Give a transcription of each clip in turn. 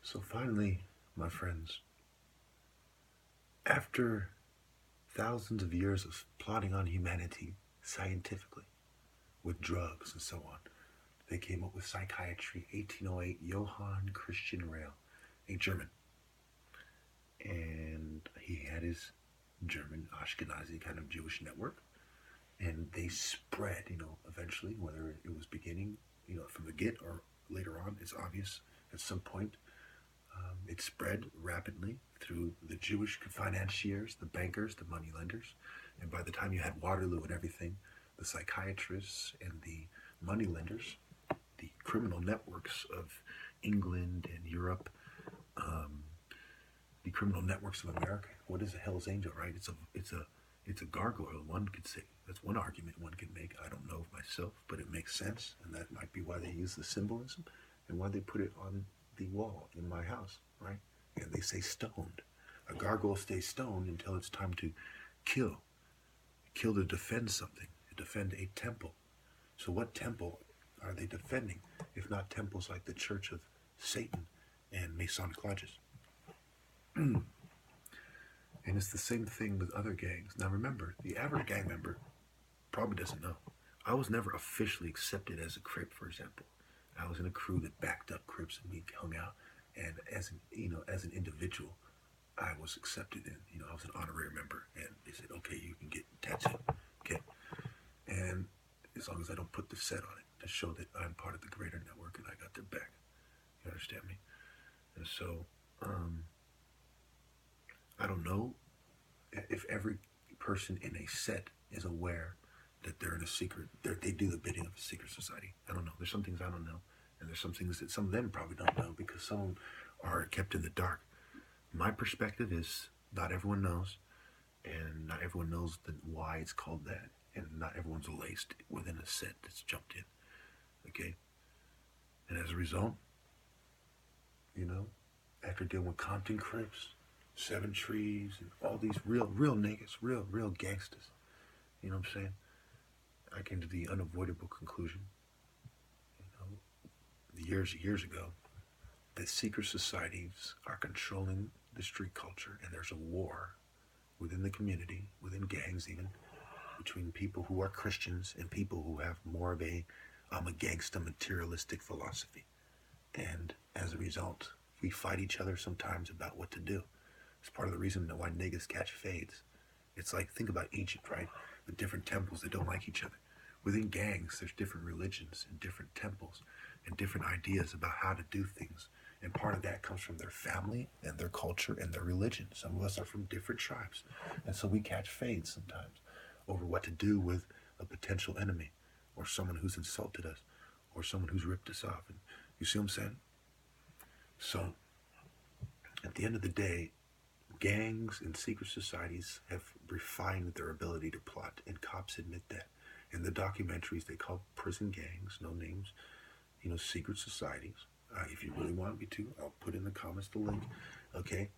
So finally, my friends, after thousands of years of plotting on humanity scientifically with drugs and so on, they came up with psychiatry. 1808, Johann Christian Reil, a German. And he had his German Ashkenazi kind of Jewish network. And they spread, eventually, whether it was beginning, from the get or later on, it's obvious at some point. It spread rapidly through the Jewish financiers, the bankers, the money lenders. And by the time you had Waterloo and everything, the psychiatrists and the money lenders, the criminal networks of England and Europe, the criminal networks of America. What is a Hell's Angel, right? It's a gargoyle. One could say that's one argument one could make. I don't know myself, but it makes sense, and that might be why they use the symbolism and why they put it on the wall in my house, right? And they say stoned. A gargoyle stays stoned until it's time to kill to defend something, to defend a temple. So what temple are they defending, if not temples like the Church of Satan and Masonic lodges? And it's the same thing with other gangs. Now remember, the average gang member probably doesn't know. I was never officially accepted as a Crip, for example. I was in a crew that backed up Crips and we hung out. And as an individual, I was accepted in. I was an honorary member. And they said, okay, you can get tattooed. Okay. And as long as I don't put the set on it to show that I'm part of the greater network and I got their back. You understand me? And so, I don't know if every person in a set is aware that they're in a secret, they do the bidding of a secret society. I don't know. There's some things I don't know. And there's some things that some of them probably don't know because some are kept in the dark. My perspective is not everyone knows, and not everyone knows why it's called that, and not everyone's laced within a set that's jumped in. Okay? And as a result, after dealing with Compton Crips, Seven Trees, and all these real niggas, real gangsters, you know what I'm saying? I came to the unavoidable conclusion, years ago, that secret societies are controlling the street culture, and there's a war within the community, within gangs even, between people who are Christians and people who have more of I'm a gangsta materialistic philosophy. And as a result, we fight each other sometimes about what to do. It's part of the reason why niggas catch fades. It's like, think about Egypt, right? The different temples that don't like each other. Within gangs, there's different religions and different temples and different ideas about how to do things. And part of that comes from their family and their culture and their religion. Some of us are from different tribes. And so we catch fades sometimes over what to do with a potential enemy or someone who's insulted us or someone who's ripped us off. And you see what I'm saying? So, at the end of the day, gangs and secret societies have refined their ability to plot, and cops admit that. In the documentaries, they call prison gangs, no names, secret societies. If you really want me to, I'll put in the comments the link. Okay?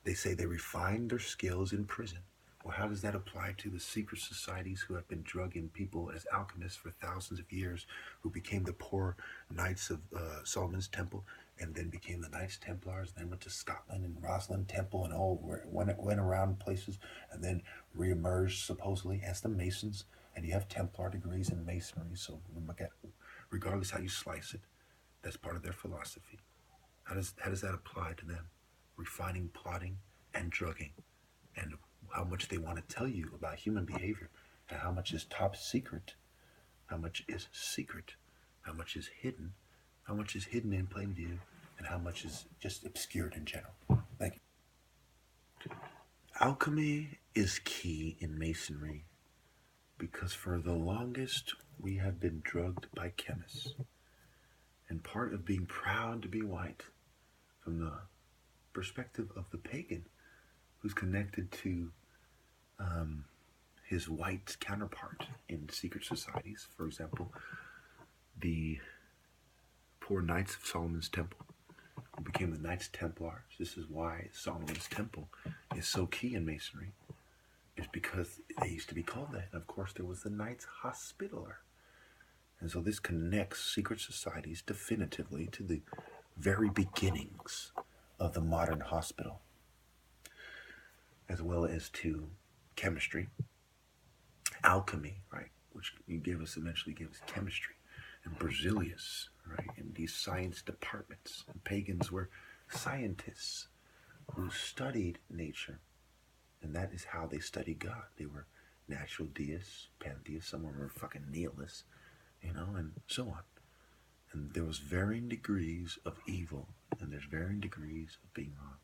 They say they refined their skills in prison. Well, how does that apply to the secret societies who have been drugging people as alchemists for thousands of years, who became the poor knights of Solomon's Temple, and then became the Knights Templars, and then went to Scotland and Rosalind Temple and went around places, and then reemerged supposedly as the Masons, and you have Templar degrees in Masonry, so regardless how you slice it, that's part of their philosophy. How does that apply to them? Refining, plotting, and drugging, and how much they want to tell you about human behavior, and how much is top secret, how much is secret, how much is hidden, how much is hidden in plain view, and how much is just obscured in general. Thank you. Alchemy is key in Masonry because for the longest we have been drugged by chemists. And part of being proud to be white, from the perspective of the pagan who's connected to his white counterpart in secret societies, for example, the poor Knights of Solomon's Temple, who became the Knights Templars. This is why Solomon's Temple is so key in Masonry, is because they used to be called that. And of course, there was the Knights Hospitaller. And so this connects secret societies definitively to the very beginnings of the modern hospital, as well as to chemistry, alchemy, right, which eventually gave us chemistry, and Berzelius, right, and these science departments. And pagans were scientists who studied nature, and that is how they studied God. They were natural deists, pantheists, some were fucking nihilists, and so on. And there was varying degrees of evil, and there's varying degrees of being wrong.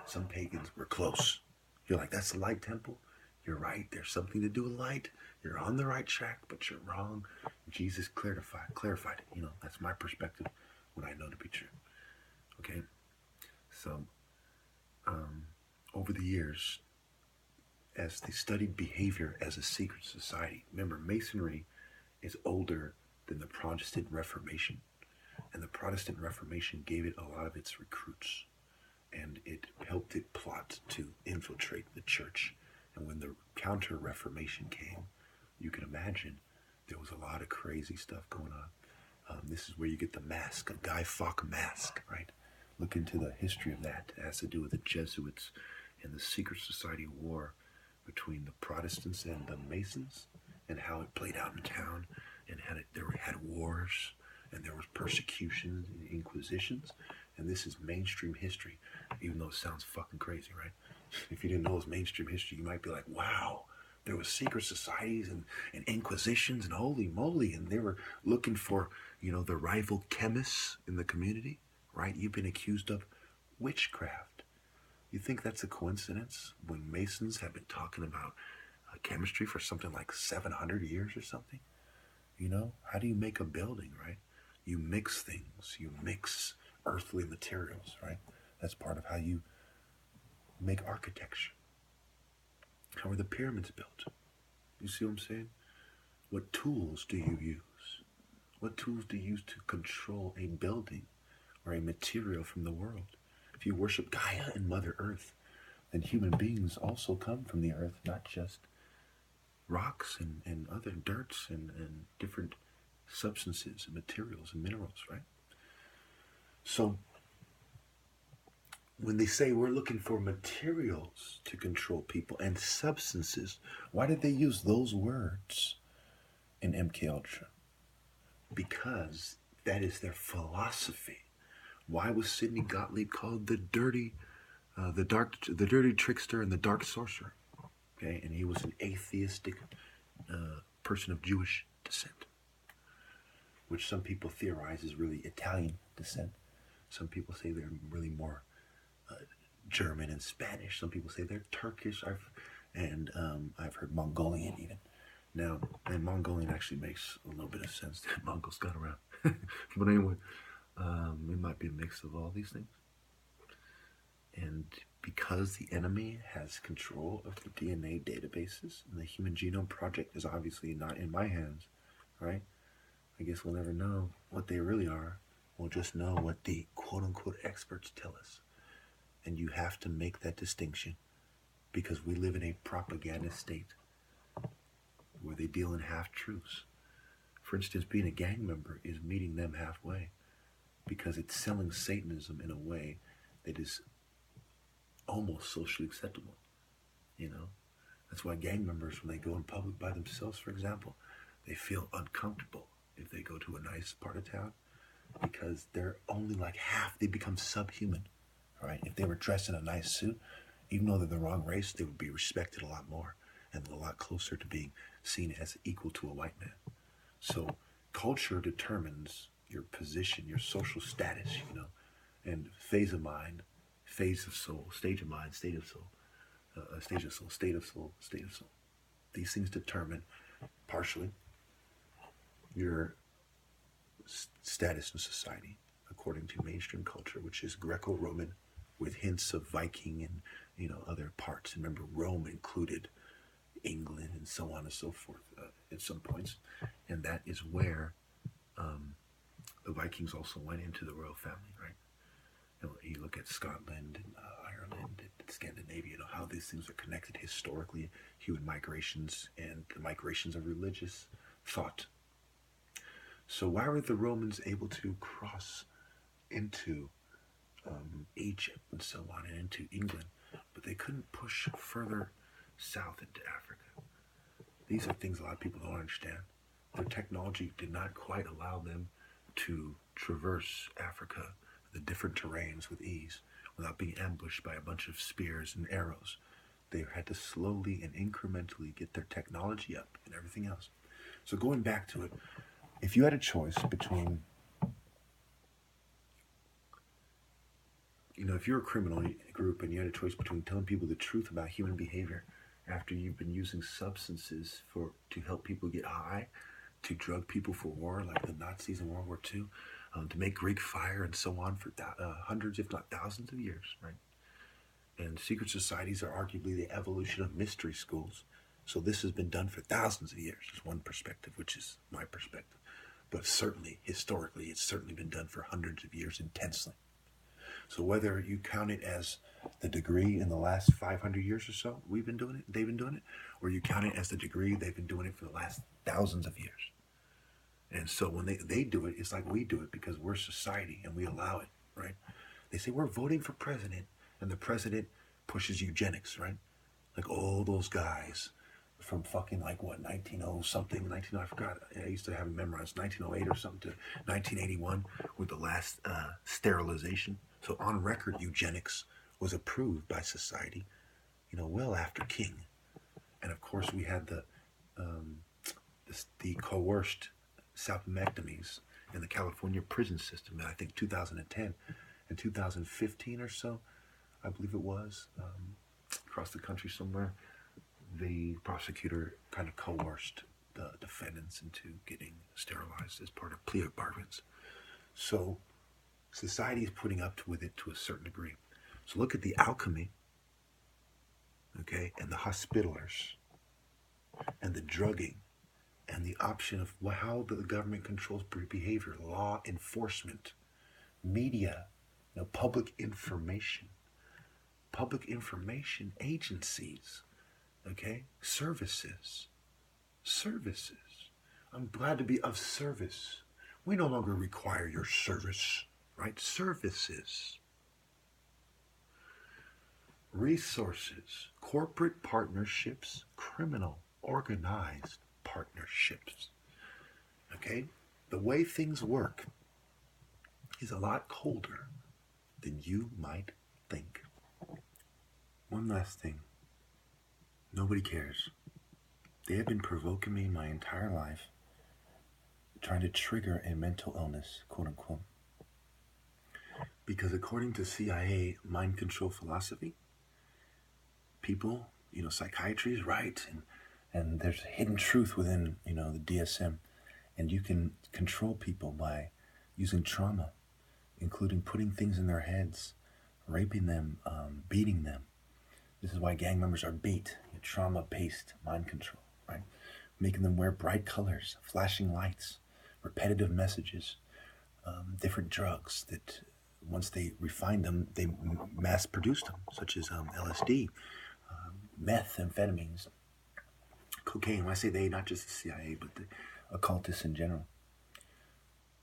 Some pagans were close. You're like, that's the light temple? You're right, there's something to do with light. You're on the right track, but you're wrong. Jesus clarified it. That's my perspective, what I know to be true. Okay? So, over the years, as they studied behavior as a secret society, remember, Masonry is older than the Protestant Reformation. And the Protestant Reformation gave it a lot of its recruits. And it helped it plot to infiltrate the church. And when the Counter-Reformation came, you can imagine there was a lot of crazy stuff going on. This is where you get the mask, a Guy Fawkes mask, right? Look into the history of that. It has to do with the Jesuits and the secret society war between the Protestants and the Masons, and how it played out in town, and there had wars, and there was persecutions and inquisitions, and this is mainstream history, even though it sounds fucking crazy, right? If you didn't know it was mainstream history, you might be like, wow, there was secret societies and inquisitions, and holy moly, and they were looking for, the rival chemists in the community, right? You've been accused of witchcraft. You think that's a coincidence when Masons have been talking about chemistry for something like 700 years or something? How do you make a building, right? You mix things. You mix earthly materials, right? That's part of how you make architecture. How are the pyramids built? You see what I'm saying? What tools do you use? What tools do you use to control a building or a material from the world? If you worship Gaia and Mother Earth, then human beings also come from the earth, not just rocks and other dirts and different substances and materials and minerals, right? So when they say we're looking for materials to control people and substances, why did they use those words in MK Ultra? Because that is their philosophy. Why was Sidney Gottlieb called the dirty trickster and the dark sorcerer? Okay, and he was an atheistic person of Jewish descent, which some people theorize is really Italian descent. Some people say they're really more German and Spanish. Some people say they're Turkish. I've heard Mongolian even. Now, and Mongolian actually makes a little bit of sense. The Mongols got around. But anyway, it might be a mix of all these things. And because the enemy has control of the DNA databases, and the Human Genome Project is obviously not in my hands, right? I guess we'll never know what they really are. We'll just know what the quote-unquote experts tell us. And you have to make that distinction, because we live in a propaganda state where they deal in half-truths. For instance, being a gang member is meeting them halfway, because it's selling Satanism in a way that is almost socially acceptable. That's why gang members, when they go in public by themselves, for example, they feel uncomfortable if they go to a nice part of town, because they're only like half. They become subhuman, right? If they were dressed in a nice suit, even though they're the wrong race, they would be respected a lot more and a lot closer to being seen as equal to a white man. So culture determines your position, your social status, and phase of mind, phase of soul, stage of mind, state of soul, stage of soul, state of soul, state of soul. These things determine partially your status in society according to mainstream culture, which is Greco-Roman with hints of Viking and other parts. Remember, Rome included England and so on and so forth at some points, and that is where the Vikings also went into the royal family, right? You look at Scotland and Ireland and Scandinavia, how these things are connected historically, human migrations and the migrations of religious thought. So why were the Romans able to cross into Egypt and so on and into England, but they couldn't push further south into Africa. These are things a lot of people don't understand. Their technology did not quite allow them to traverse Africa, the different terrains with ease, without being ambushed by a bunch of spears and arrows. They had to slowly and incrementally get their technology up and everything else. So going back to it, if you had a choice between, if you're a criminal group and you had a choice between telling people the truth about human behavior after you've been using substances to help people get high, to drug people for war, like the Nazis in World War II, to make Greek fire and so on for hundreds, if not thousands of years, right? And secret societies are arguably the evolution of mystery schools. So this has been done for thousands of years. Is one perspective, which is my perspective. But certainly, historically, it's certainly been done for hundreds of years intensely. So whether you count it as the degree in the last 500 years or so, we've been doing it, they've been doing it, or you count it as the degree they've been doing it for the last thousands of years. And so when they do it, it's like we do it because we're society and we allow it, right? They say we're voting for president, and the president pushes eugenics, right? Like all those guys from fucking 1900 something, I forgot, I used to have it memorized, 1908 or something to 1981 with the last sterilization. So on record, eugenics was approved by society, well after King. And of course we had the coerced salpingectomies in the California prison system in I think 2010 and 2015 or so, I believe it was, across the country somewhere. The prosecutor kind of coerced the defendants into getting sterilized as part of plea bargains. So society is putting up with it to a certain degree. So look at the alchemy, okay, and the hospitalers, and the drugging, and the option of how the government controls behavior, law enforcement, media, public information agencies, okay, services. I'm glad to be of service. We no longer require your service, right? Services. Resources, corporate partnerships, criminal, organized partnerships. Okay? The way things work is a lot colder than you might think. One last thing. Nobody cares. They have been provoking me my entire life, trying to trigger a mental illness, quote unquote. Because according to CIA mind control philosophy, people, psychiatry is right, and there's a hidden truth within, the DSM, and you can control people by using trauma, including putting things in their heads, raping them, beating them. This is why gang members are beat, trauma-based mind control, right? Making them wear bright colors, flashing lights, repetitive messages, different drugs that once they refine them, they mass produce them, such as LSD, methamphetamines, cocaine. When I say they, not just the CIA, but the occultists in general.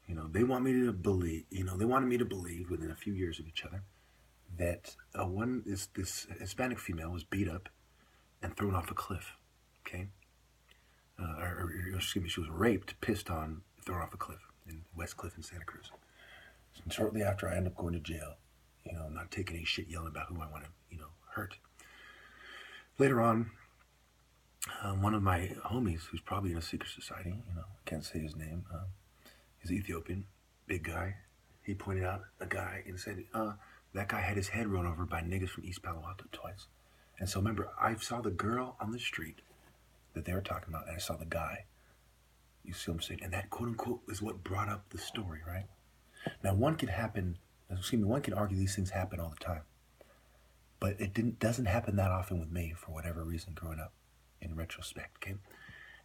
They want me to believe, they wanted me to believe within a few years of each other that this Hispanic female was beat up and thrown off a cliff, okay? She was raped, pissed on, thrown off a cliff in West Cliff in Santa Cruz. And shortly after, I ended up going to jail, not taking any shit, yelling about who I want to, hurt. Later on, one of my homies, who's probably in a secret society, can't say his name, he's Ethiopian, big guy. He pointed out a guy and said, that guy had his head run over by niggas from East Palo Alto twice. And so remember, I saw the girl on the street that they were talking about, and I saw the guy. You see what I'm saying? And that, quote unquote, is what brought up the story, right? Now, one can argue these things happen all the time. But it doesn't happen that often with me, for whatever reason, growing up, in retrospect, okay?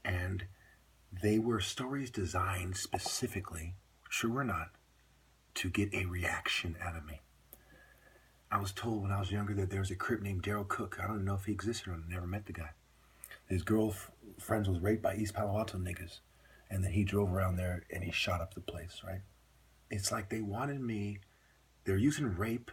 And they were stories designed specifically, true or not, to get a reaction out of me. I was told when I was younger that there was a Crip named Daryl Cook. I don't even know if he existed or never met the guy. His girlfriend was raped by East Palo Alto niggas. And then he drove around there and he shot up the place, right? It's like they wanted me, they're using rape